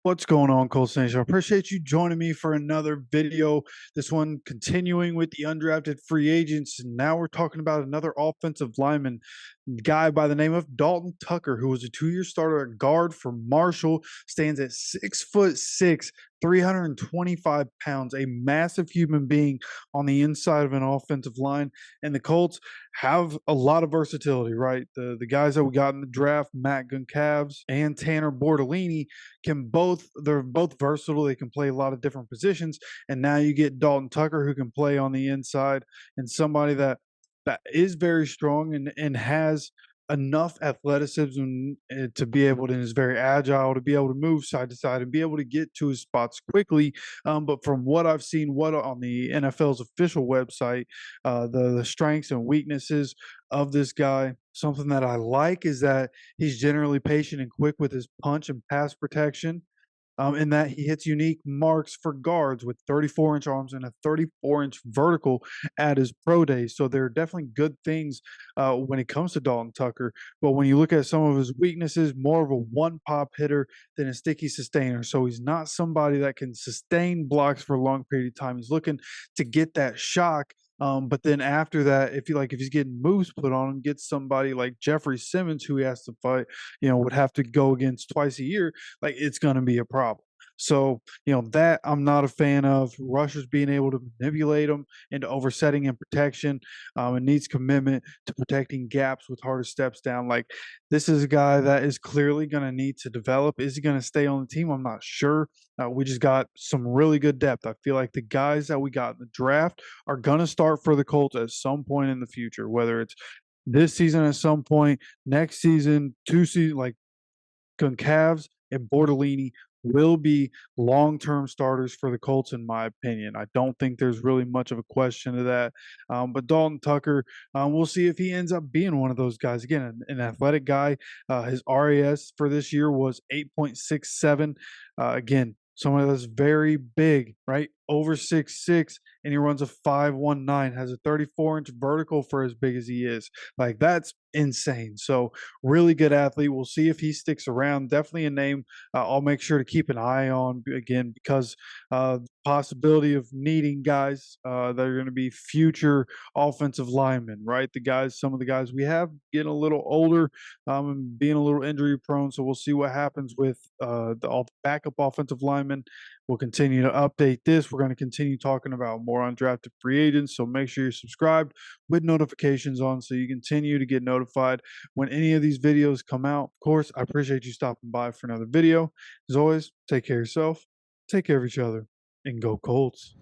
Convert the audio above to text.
What's going on, Colts Nation? I appreciate you joining me for another video. This one continuing with the undrafted free agents. And now we're talking about another offensive lineman, guy by the name of Dalton Tucker, who was a 2-year starter at guard for Marshall, stands at 6'6", 325 pounds, a massive human being on the inside of an offensive line. And the Colts have a lot of versatility, right? The guys that we got in the draft, Matt Goncalves and Tanner Bortolini, they're both versatile. They can play a lot of different positions. And now you get Dalton Tucker, who can play on the inside, and somebody that is very strong and has enough athleticism to be able to, and is very agile to be able to move side to side and be able to get to his spots quickly. But from what I've seen, what on the NFL's official website, the strengths and weaknesses of this guy, something that I like is that he's generally patient and quick with his punch and pass protection. In that he hits unique marks for guards with 34-inch arms and a 34-inch vertical at his pro day. So there are definitely good things when it comes to Dalton Tucker. But when you look at some of his weaknesses, more of a one-pop hitter than a sticky sustainer. So he's not somebody that can sustain blocks for a long period of time. He's looking to get that shock. But then after that, if he's getting moves put on him, get somebody like Jeffrey Simmons, who he has to fight, would have to go against twice a year, like it's going to be a problem. So, that I'm not a fan of. Rushers being able to manipulate them into oversetting and protection. It needs commitment to protecting gaps with harder steps down. Like, this is a guy that is clearly going to need to develop. Is he going to stay on the team? I'm not sure. We just got some really good depth. I feel like the guys that we got in the draft are going to start for the Colts at some point in the future, whether it's this season at some point, next season, 2 seasons, like Goncalves and Bortolini will be long-term starters for the Colts, in my opinion. I don't think there's really much of a question to that. But Dalton Tucker, we'll see if he ends up being one of those guys. Again, an athletic guy. His RAS for this year was 8.67. Again, someone that's very big, right? Over 6'6", and he runs a 5.19, has a 34-inch vertical for as big as he is. Like, that's insane. So really good athlete. We'll see if he sticks around. Definitely a name I'll make sure to keep an eye on, again, because possibility of needing guys that are going to be future offensive linemen, right? Some of the guys we have getting a little older and being a little injury prone. So we'll see what happens with all the backup offensive linemen. We'll continue to update this. We're going to continue talking about more undrafted free agents. So make sure you're subscribed with notifications on so you continue to get notified when any of these videos come out. Of course, I appreciate you stopping by for another video. As always, take care of yourself, take care of each other, and go Colts.